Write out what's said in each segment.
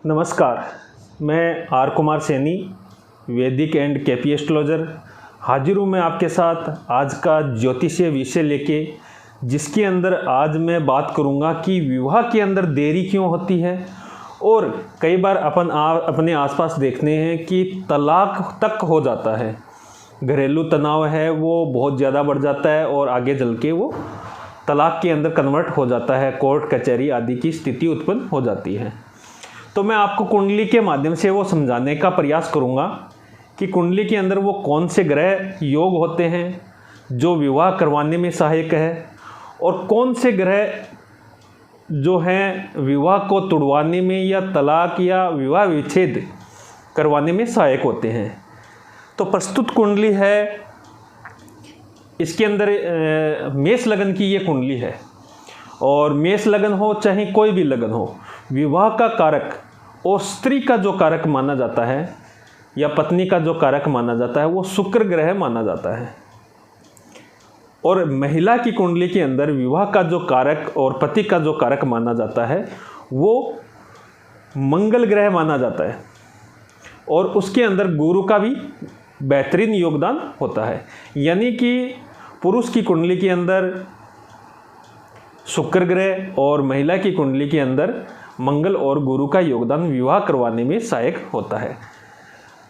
नमस्कार, मैं आर कुमार सैनी, वैदिक एंड केपी एस्ट्रोलॉजर हाजिर हूँ मैं आपके साथ आज का ज्योतिषीय विषय लेके, जिसके अंदर आज मैं बात करूँगा कि विवाह के अंदर देरी क्यों होती है। और कई बार अपने आसपास देखते हैं कि तलाक तक हो जाता है, घरेलू तनाव है वो बहुत ज़्यादा बढ़ जाता है और आगे चल के वो तलाक के अंदर कन्वर्ट हो जाता है, कोर्ट कचहरी आदि की स्थिति उत्पन्न हो जाती है। तो मैं आपको कुंडली के माध्यम से वो समझाने का प्रयास करूँगा कि कुंडली के अंदर वो कौन से ग्रह योग होते हैं जो विवाह करवाने में सहायक है, और कौन से ग्रह जो हैं विवाह को तुड़वाने में या तलाक या विवाह विच्छेद करवाने में सहायक होते हैं। तो प्रस्तुत कुंडली है, इसके अंदर मेष लगन की ये कुंडली है, और मेष लगन हो चाहे कोई भी लगन हो, विवाह का कारक और स्त्री का जो कारक माना जाता है या पत्नी का जो कारक माना जाता है वो शुक्र ग्रह माना जाता है। और महिला की कुंडली के अंदर विवाह का जो कारक और पति का जो कारक माना जाता है वो मंगल ग्रह माना जाता है, और उसके अंदर गुरु का भी बेहतरीन योगदान होता है। यानी कि पुरुष की कुंडली के अंदर शुक्र ग्रह और महिला की कुंडली के अंदर मंगल और गुरु का योगदान विवाह करवाने में सहायक होता है।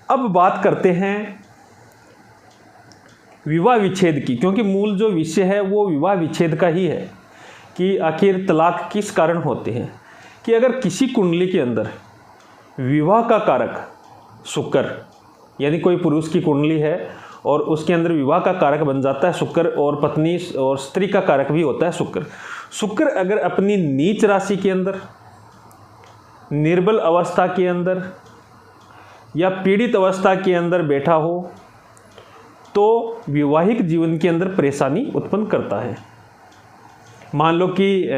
अब बात करते हैं विवाह विच्छेद की, क्योंकि मूल जो विषय है वो विवाह विच्छेद का ही है कि आखिर तलाक किस कारण होते हैं। कि अगर किसी कुंडली के अंदर विवाह का कारक शुक्र, यानी कोई पुरुष की कुंडली है और उसके अंदर विवाह का कारक बन जाता है शुक्र, और पत्नी और स्त्री का कारक भी होता है शुक्र। शुक्र अगर अपनी नीच राशि के अंदर, निर्बल अवस्था के अंदर या पीड़ित अवस्था के अंदर बैठा हो तो वैवाहिक जीवन के अंदर परेशानी उत्पन्न करता है। मान लो कि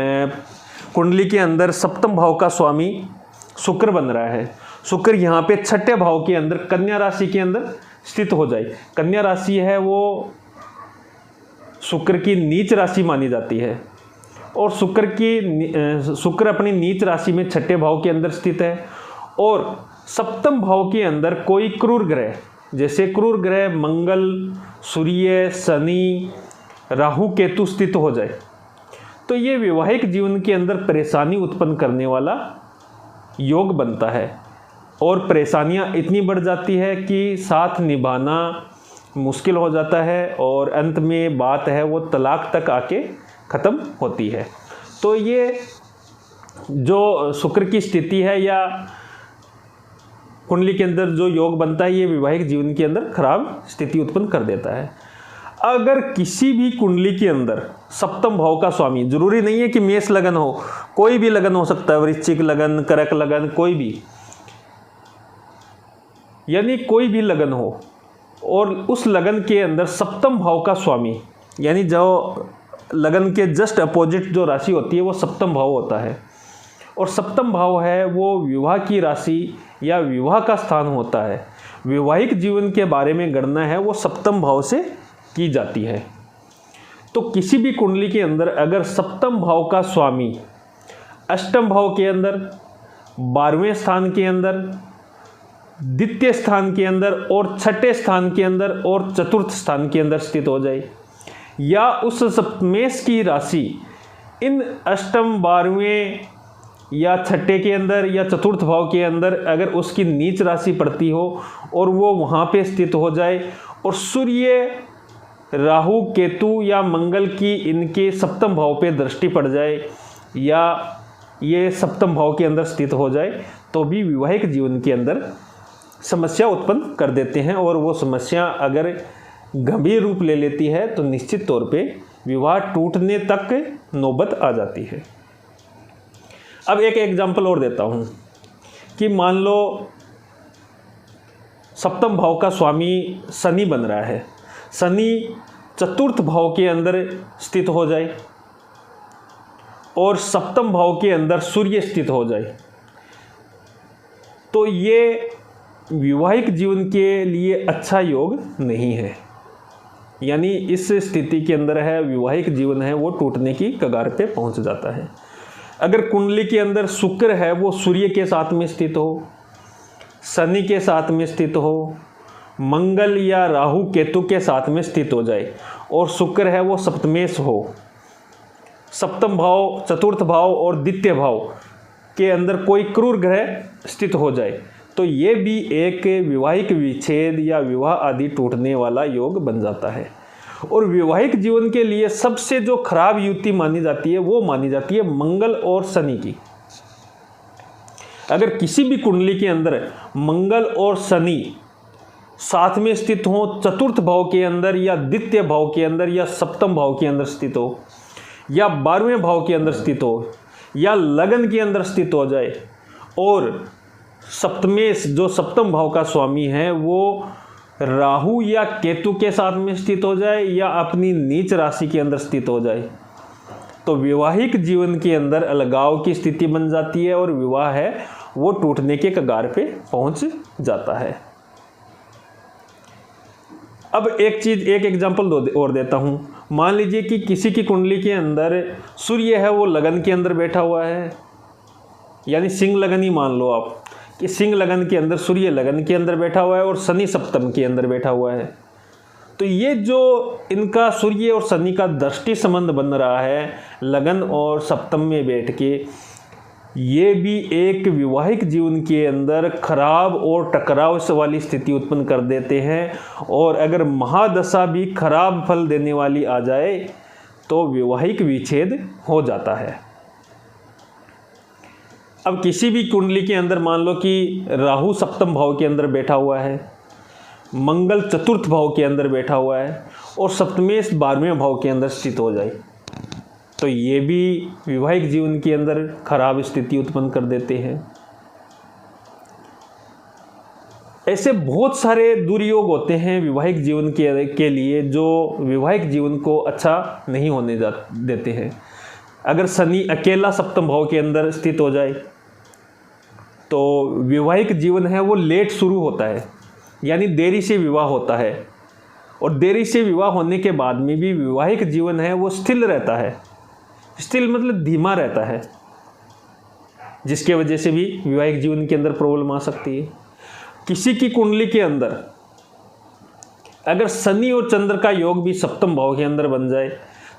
कुंडली के अंदर सप्तम भाव का स्वामी शुक्र बन रहा है, शुक्र यहाँ पे छठे भाव के अंदर कन्या राशि के अंदर स्थित हो जाए। कन्या राशि है वो शुक्र की नीच राशि मानी जाती है, और शुक्र अपनी नीच राशि में छठे भाव के अंदर स्थित है, और सप्तम भाव के अंदर कोई क्रूर ग्रह, जैसे क्रूर ग्रह मंगल, सूर्य, शनि, राहु, केतु स्थित हो जाए तो ये वैवाहिक जीवन के अंदर परेशानी उत्पन्न करने वाला योग बनता है, और परेशानियां इतनी बढ़ जाती है कि साथ निभाना मुश्किल हो जाता है, और अंत में बात है वो तलाक तक आके ख़त्म होती है। तो ये जो शुक्र की स्थिति है या कुंडली के अंदर जो योग बनता है ये वैवाहिक जीवन के अंदर खराब स्थिति उत्पन्न कर देता है। अगर किसी भी कुंडली के अंदर सप्तम भाव का स्वामी, जरूरी नहीं है कि मेष लगन हो, कोई भी लगन हो सकता है, वृश्चिक लगन, कर्क लगन, कोई भी, यानी कोई भी लगन हो, और उस लगन के अंदर सप्तम भाव का स्वामी, यानी जो लगन के जस्ट अपोजिट जो राशि होती है वो सप्तम भाव होता है, और सप्तम भाव है वो विवाह की राशि या विवाह का स्थान होता है। वैवाहिक जीवन के बारे में गणना है वो सप्तम भाव से की जाती है। तो किसी भी कुंडली के अंदर अगर सप्तम भाव का स्वामी अष्टम भाव के अंदर, 12वें स्थान के अंदर, द्वितीय स्थान के अंदर और छठे स्थान के अंदर और चतुर्थ स्थान के अंदर स्थित हो जाए, या उस सप्तमेश की राशि इन अष्टम, 12वें या छठे के अंदर या चतुर्थ भाव के अंदर अगर उसकी नीच राशि पड़ती हो और वो वहाँ पे स्थित हो जाए, और सूर्य, राहु, केतु या मंगल की इनके सप्तम भाव पे दृष्टि पड़ जाए, या ये सप्तम भाव के अंदर स्थित हो जाए, तो भी वैवाहिक जीवन के अंदर समस्या उत्पन्न कर देते हैं, और वो समस्या अगर गंभीर रूप ले लेती है तो निश्चित तौर पे विवाह टूटने तक नौबत आ जाती है। अब एक एग्जाम्पल और देता हूँ कि मान लो सप्तम भाव का स्वामी शनि बन रहा है, शनि चतुर्थ भाव के अंदर स्थित हो जाए और सप्तम भाव के अंदर सूर्य स्थित हो जाए, तो ये वैवाहिक जीवन के लिए अच्छा योग नहीं है। यानी इस स्थिति के अंदर है वैवाहिक जीवन है वो टूटने की कगार पे पहुंच जाता है। अगर कुंडली के अंदर शुक्र है वो सूर्य के साथ में स्थित हो, शनि के साथ में स्थित हो, मंगल या राहु केतु के साथ में स्थित हो जाए और शुक्र है वो सप्तमेश हो, सप्तम भाव, चतुर्थ भाव और द्वितीय भाव के अंदर कोई क्रूर ग्रह स्थित हो जाए, तो ये भी एक वैवाहिक विच्छेद या विवाह आदि टूटने वाला योग बन जाता है। और वैवाहिक जीवन के लिए सबसे जो खराब युति मानी जाती है वो मानी जाती है मंगल और शनि की। अगर किसी भी कुंडली के अंदर मंगल और शनि साथ में स्थित हो, चतुर्थ भाव के अंदर या द्वितीय भाव के अंदर या सप्तम भाव के अंदर स्थित हो या 12वें भाव के अंदर स्थित हो या लगन के अंदर स्थित हो जाए और सप्तमेश जो सप्तम भाव का स्वामी है वो राहु या केतु के साथ में स्थित हो जाए या अपनी नीच राशि के अंदर स्थित हो जाए, तो वैवाहिक जीवन के अंदर अलगाव की स्थिति बन जाती है और विवाह है वो टूटने के कगार पे पहुंच जाता है। अब एक एग्जांपल और देता हूं। मान लीजिए कि किसी की कुंडली के अंदर सूर्य है वो लगन के अंदर बैठा हुआ है, यानी सिंह लगन ही मान लो आप कि सिंह लगन के अंदर सूर्य लगन के अंदर बैठा हुआ है और शनि सप्तम के अंदर बैठा हुआ है। तो ये जो इनका सूर्य और शनि का दृष्टि संबंध बन रहा है लगन और सप्तम में बैठ के, ये भी एक वैवाहिक जीवन के अंदर खराब और टकराव वाली स्थिति उत्पन्न कर देते हैं। और अगर महादशा भी खराब फल देने वाली आ जाए तो वैवाहिक विच्छेद हो जाता है। अब किसी भी कुंडली के अंदर मान लो कि राहु सप्तम भाव के अंदर बैठा हुआ है, मंगल चतुर्थ भाव के अंदर बैठा हुआ है और सप्तमेश 12वें भाव के अंदर स्थित हो जाए, तो ये भी वैवाहिक जीवन के अंदर खराब स्थिति उत्पन्न कर देते हैं। ऐसे बहुत सारे दुर्योग होते हैं वैवाहिक जीवन के लिए जो वैवाहिक जीवन को अच्छा नहीं होने देते हैं। अगर शनि अकेला सप्तम भाव के अंदर स्थित हो जाए तो वैवाहिक जीवन है वो लेट शुरू होता है, यानी देरी से विवाह होता है और देरी से विवाह होने के बाद में भी वैवाहिक जीवन है वो स्थिर रहता है। स्थिर मतलब धीमा रहता है, जिसके वजह से भी वैवाहिक जीवन के अंदर प्रॉब्लम आ सकती है। किसी की कुंडली के अंदर अगर शनि और चंद्र का योग भी सप्तम भाव के अंदर बन जाए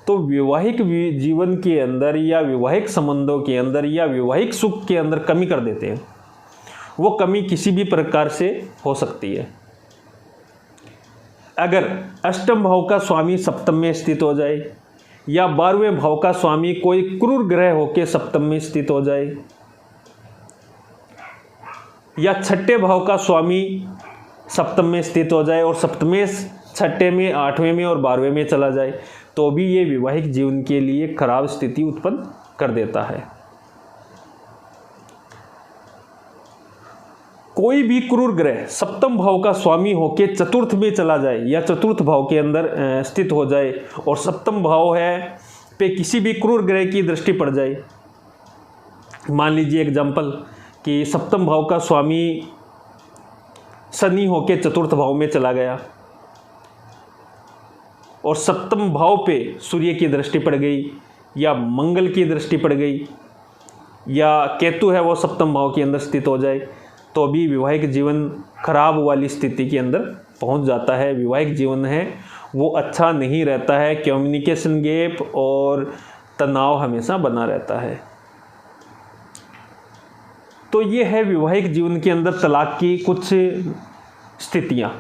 तो वैवाहिक जीवन के अंदर या वैवाहिक संबंधों के अंदर या वैवाहिक सुख के अंदर कमी कर देते हैं। वो कमी किसी भी प्रकार से हो सकती है। अगर अष्टम भाव का स्वामी सप्तम में स्थित हो जाए या 12वें भाव का स्वामी कोई क्रूर ग्रह होकर सप्तम में स्थित हो जाए या छठे भाव का स्वामी सप्तम में स्थित हो जाए और सप्तमेश छठे में, 8वें में और 12वें में चला जाए, तो भी ये वैवाहिक जीवन के लिए खराब स्थिति उत्पन्न कर देता है। कोई भी क्रूर ग्रह सप्तम भाव का स्वामी होकर चतुर्थ में चला जाए या चतुर्थ भाव के अंदर स्थित हो जाए और सप्तम भाव है पे किसी भी क्रूर ग्रह की दृष्टि पड़ जाए, मान लीजिए एग्जाम्पल कि सप्तम भाव का स्वामी शनि होकर चतुर्थ भाव में चला गया और सप्तम भाव पे सूर्य की दृष्टि पड़ गई या मंगल की दृष्टि पड़ गई या केतु है वो सप्तम भाव के अंदर स्थित हो जाए, तो भी वैवाहिक जीवन खराब वाली स्थिति के अंदर पहुंच जाता है। वैवाहिक जीवन है वो अच्छा नहीं रहता है, कम्युनिकेशन गैप और तनाव हमेशा बना रहता है। तो ये है वैवाहिक जीवन के अंदर तलाक की कुछ स्थितियां।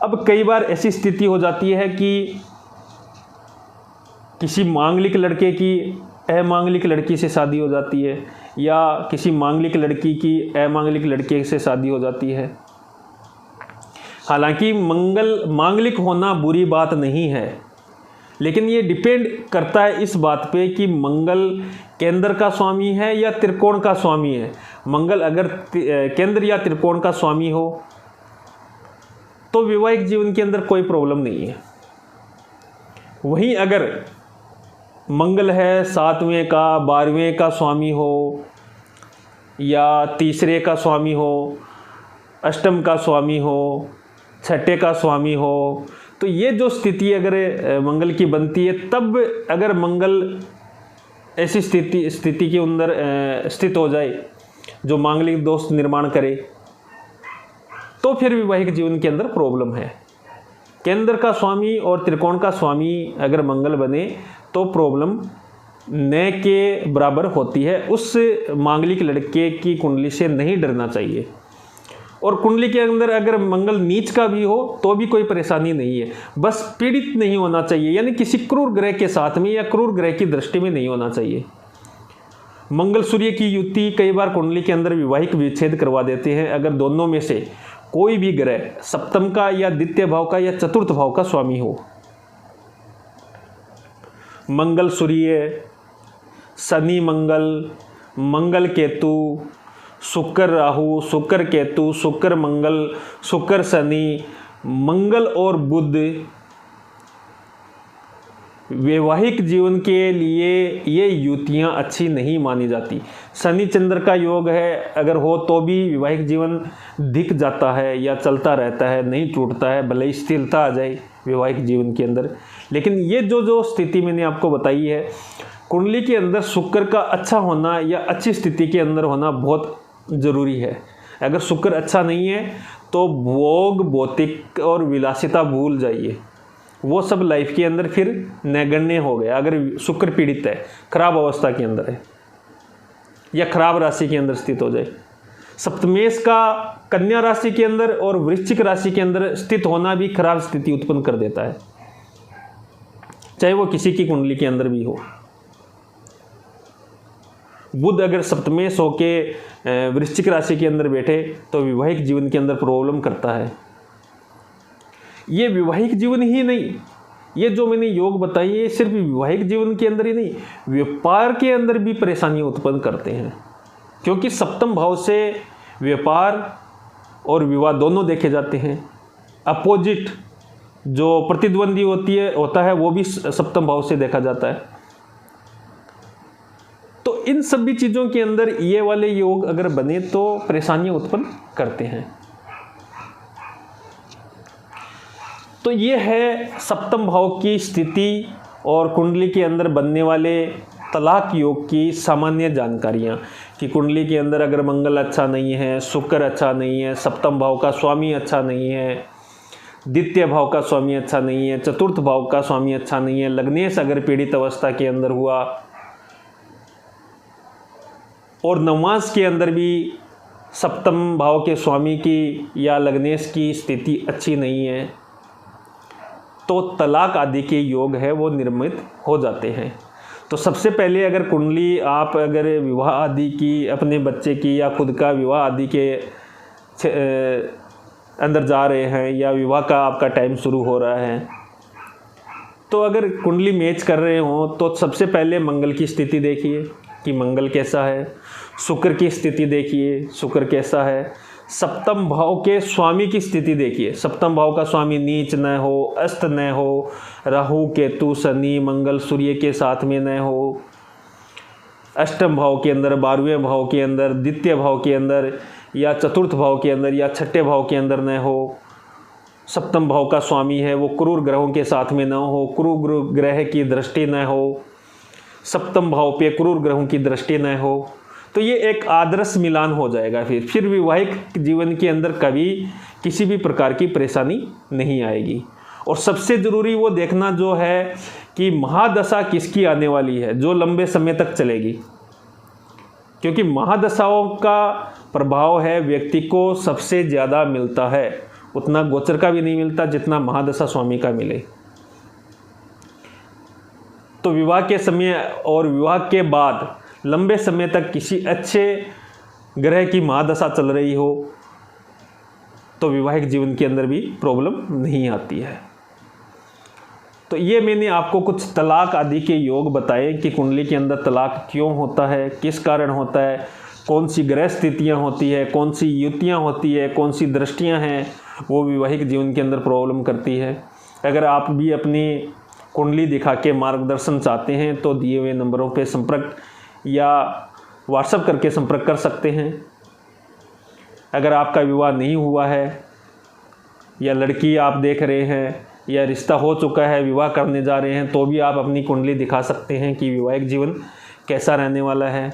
अब कई बार ऐसी स्थिति हो जाती है कि किसी मांगलिक लड़के की अमांगलिक लड़की से शादी हो जाती है या किसी मांगलिक लड़की की अमांगलिक लड़के से शादी हो जाती है। हालांकि मांगलिक होना बुरी बात नहीं है, लेकिन ये डिपेंड करता है इस बात पे कि मंगल केंद्र का स्वामी है या त्रिकोण का स्वामी है। मंगल अगर केंद्र या त्रिकोण का स्वामी हो तो वैवाहिक जीवन के अंदर कोई प्रॉब्लम नहीं है। वहीं अगर मंगल है 7वें का 12वें का स्वामी हो या तीसरे का स्वामी हो, अष्टम का स्वामी हो, छठे का स्वामी हो, तो ये जो स्थिति अगर मंगल की बनती है, तब अगर मंगल ऐसी स्थिति के अंदर स्थित हो जाए जो मांगलिक दोष निर्माण करे, तो फिर वैवाहिक जीवन के अंदर प्रॉब्लम है। केंद्र का स्वामी और त्रिकोण का स्वामी अगर मंगल बने तो प्रॉब्लम न के बराबर होती है। उस मांगलिक लड़के की कुंडली से नहीं डरना चाहिए। और कुंडली के अंदर अगर मंगल नीच का भी हो तो भी कोई परेशानी नहीं है, बस पीड़ित नहीं होना चाहिए, यानी किसी क्रूर ग्रह के साथ में या क्रूर ग्रह की दृष्टि में नहीं होना चाहिए। मंगल सूर्य की युति कई बार कुंडली के अंदर वैवाहिक विच्छेद करवा देते हैं अगर दोनों में से कोई भी ग्रह सप्तम का या द्वितीय भाव का या चतुर्थ भाव का स्वामी हो। मंगल सूर्य, शनि मंगल, मंगल केतु, शुक्र राहु, शुक्र केतु, शुक्र मंगल, शुक्र शनि, मंगल और बुध वैवाहिक जीवन के लिए ये युतियाँ अच्छी नहीं मानी जाती। शनि चंद्र का योग है अगर हो तो भी वैवाहिक जीवन दिख जाता है या चलता रहता है, नहीं टूटता है, भले ही स्थिरता आ जाए वैवाहिक जीवन के अंदर। लेकिन ये जो स्थिति मैंने आपको बताई है, कुंडली के अंदर शुक्र का अच्छा होना या अच्छी स्थिति के अंदर होना बहुत ज़रूरी है। अगर शुक्र अच्छा नहीं है तो भोग, भौतिक और विलासिता भूल जाइए, वो सब लाइफ के अंदर फिर नगण्य हो गया। अगर शुक्र पीड़ित है, खराब अवस्था के अंदर है या खराब राशि के अंदर स्थित हो जाए। सप्तमेश का कन्या राशि के अंदर और वृश्चिक राशि के अंदर स्थित होना भी खराब स्थिति उत्पन्न कर देता है, चाहे वो किसी की कुंडली के अंदर भी हो। बुध अगर सप्तमेश होके वृश्चिक राशि के अंदर बैठे तो वैवाहिक जीवन के अंदर प्रॉब्लम करता है। ये वैवाहिक जीवन ही नहीं, ये जो मैंने योग बताई ये सिर्फ वैवाहिक जीवन के अंदर ही नहीं, व्यापार के अंदर भी परेशानी उत्पन्न करते हैं, क्योंकि सप्तम भाव से व्यापार और विवाह दोनों देखे जाते हैं। अपोजिट जो प्रतिद्वंदी होता है वो भी सप्तम भाव से देखा जाता है। तो इन सभी चीज़ों के अंदर ये वाले योग अगर बने तो परेशानियां उत्पन्न करते हैं। तो ये है सप्तम भाव की स्थिति और कुंडली के अंदर बनने वाले तलाक योग की सामान्य जानकारियाँ कि कुंडली के अंदर अगर मंगल अच्छा नहीं है, शुक्र अच्छा नहीं है, सप्तम भाव का स्वामी अच्छा नहीं है, द्वितीय भाव का स्वामी अच्छा नहीं है, चतुर्थ भाव का स्वामी अच्छा नहीं है, लग्नेश अगर पीड़ित अवस्था के अंदर हुआ और नवमांश के अंदर भी सप्तम भाव के स्वामी की या लग्नेश की स्थिति अच्छी नहीं है, तो तलाक आदि के योग है वो निर्मित हो जाते हैं। तो सबसे पहले अगर कुंडली आप अगर विवाह आदि की, अपने बच्चे की या खुद का विवाह आदि के अंदर जा रहे हैं या विवाह का आपका टाइम शुरू हो रहा है, तो अगर कुंडली मैच कर रहे हो तो सबसे पहले मंगल की स्थिति देखिए कि मंगल कैसा है, शुक्र की स्थिति देखिए शुक्र कैसा है, सप्तम भाव के स्वामी की स्थिति देखिए, सप्तम भाव का स्वामी नीच न हो, अस्त न हो, राहु केतु शनि मंगल सूर्य के साथ में न हो, अष्टम भाव के अंदर, 12वें भाव के अंदर, द्वितीय भाव के अंदर या चतुर्थ भाव के अंदर या छठे भाव के अंदर न हो, सप्तम भाव का स्वामी है वो क्रूर ग्रहों के साथ में न हो, क्रूर ग्रह की दृष्टि न हो, सप्तम भाव पे क्रूर ग्रहों की दृष्टि न हो, तो ये एक आदर्श मिलान हो जाएगा। फिर वैवाहिक जीवन के अंदर कभी किसी भी प्रकार की परेशानी नहीं आएगी। और सबसे ज़रूरी वो देखना जो है कि महादशा किसकी आने वाली है जो लंबे समय तक चलेगी, क्योंकि महादशाओं का प्रभाव है व्यक्ति को सबसे ज़्यादा मिलता है, उतना गोचर का भी नहीं मिलता जितना महादशा स्वामी का मिले। तो विवाह के समय और विवाह के बाद लंबे समय तक किसी अच्छे ग्रह की महादशा चल रही हो तो वैवाहिक जीवन के अंदर भी प्रॉब्लम नहीं आती है। तो ये मैंने आपको कुछ तलाक आदि के योग बताए कि कुंडली के अंदर तलाक क्यों होता है, किस कारण होता है, कौन सी ग्रह स्थितियाँ होती है, कौन सी युतियाँ होती है, कौन सी दृष्टियाँ हैं वो वैवाहिक जीवन के अंदर प्रॉब्लम करती है। अगर आप भी अपनी कुंडली दिखा के मार्गदर्शन चाहते हैं तो दिए हुए नंबरों पे संपर्क या व्हाट्सएप करके संपर्क कर सकते हैं। अगर आपका विवाह नहीं हुआ है या लड़की आप देख रहे हैं या रिश्ता हो चुका है, विवाह करने जा रहे हैं, तो भी आप अपनी कुंडली दिखा सकते हैं कि वैवाहिक जीवन कैसा रहने वाला है,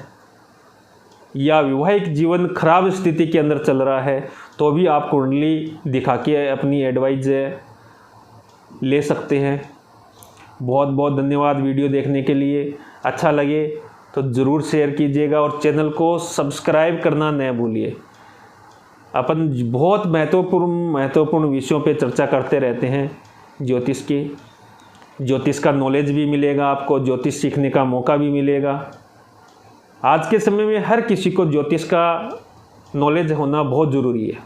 या वैवाहिक जीवन खराब स्थिति के अंदर चल रहा है तो भी आप कुंडली दिखा के अपनी एडवाइस ले सकते हैं। बहुत बहुत धन्यवाद वीडियो देखने के लिए। अच्छा लगे तो ज़रूर शेयर कीजिएगा और चैनल को सब्सक्राइब करना न भूलिए। अपन बहुत महत्वपूर्ण विषयों पे चर्चा करते रहते हैं ज्योतिष की। ज्योतिष का नॉलेज भी मिलेगा आपको, ज्योतिष सीखने का मौका भी मिलेगा। आज के समय में हर किसी को ज्योतिष का नॉलेज होना बहुत ज़रूरी है।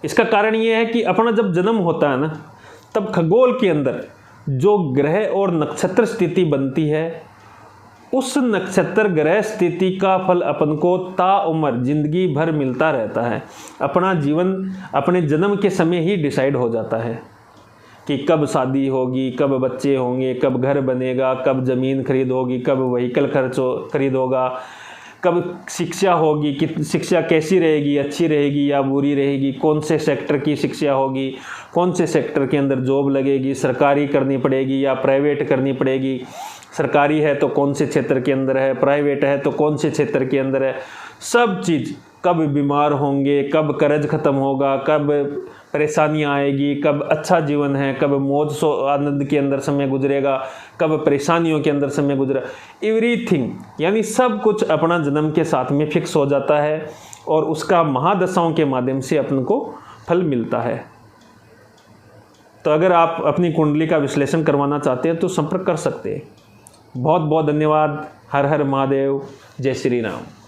इसका कारण ये है कि अपना जब जन्म होता है ना, तब खगोल के अंदर जो ग्रह और नक्षत्र स्थिति बनती है, उस नक्षत्र ग्रह स्थिति का फल अपन को ताउम्र जिंदगी भर मिलता रहता है। अपना जीवन अपने जन्म के समय ही डिसाइड हो जाता है कि कब शादी होगी, कब बच्चे होंगे, कब घर बनेगा, कब ज़मीन खरीद होगी, कब व्हीकल खरीद होगा, कब शिक्षा होगी, कि शिक्षा कैसी रहेगी, अच्छी रहेगी या बुरी रहेगी, कौन से सेक्टर की शिक्षा होगी, कौन से सेक्टर के अंदर जॉब लगेगी, सरकारी करनी पड़ेगी या प्राइवेट करनी पड़ेगी, सरकारी है तो कौन से क्षेत्र के अंदर है, प्राइवेट है तो कौन से क्षेत्र के अंदर है, सब चीज़। कब बीमार होंगे, कब कर्ज ख़त्म होगा, कब परेशानियाँ आएगी, कब अच्छा जीवन है, कब मौज आनंद के अंदर समय गुजरेगा, कब परेशानियों के अंदर समय गुजरा, एवरीथिंग, यानी सब कुछ अपना जन्म के साथ में फिक्स हो जाता है और उसका महादशाओं के माध्यम से अपन को फल मिलता है। तो अगर आप अपनी कुंडली का विश्लेषण करवाना चाहते हैं तो संपर्क कर सकते हैं। बहुत बहुत धन्यवाद। हर हर महादेव। जय श्री राम।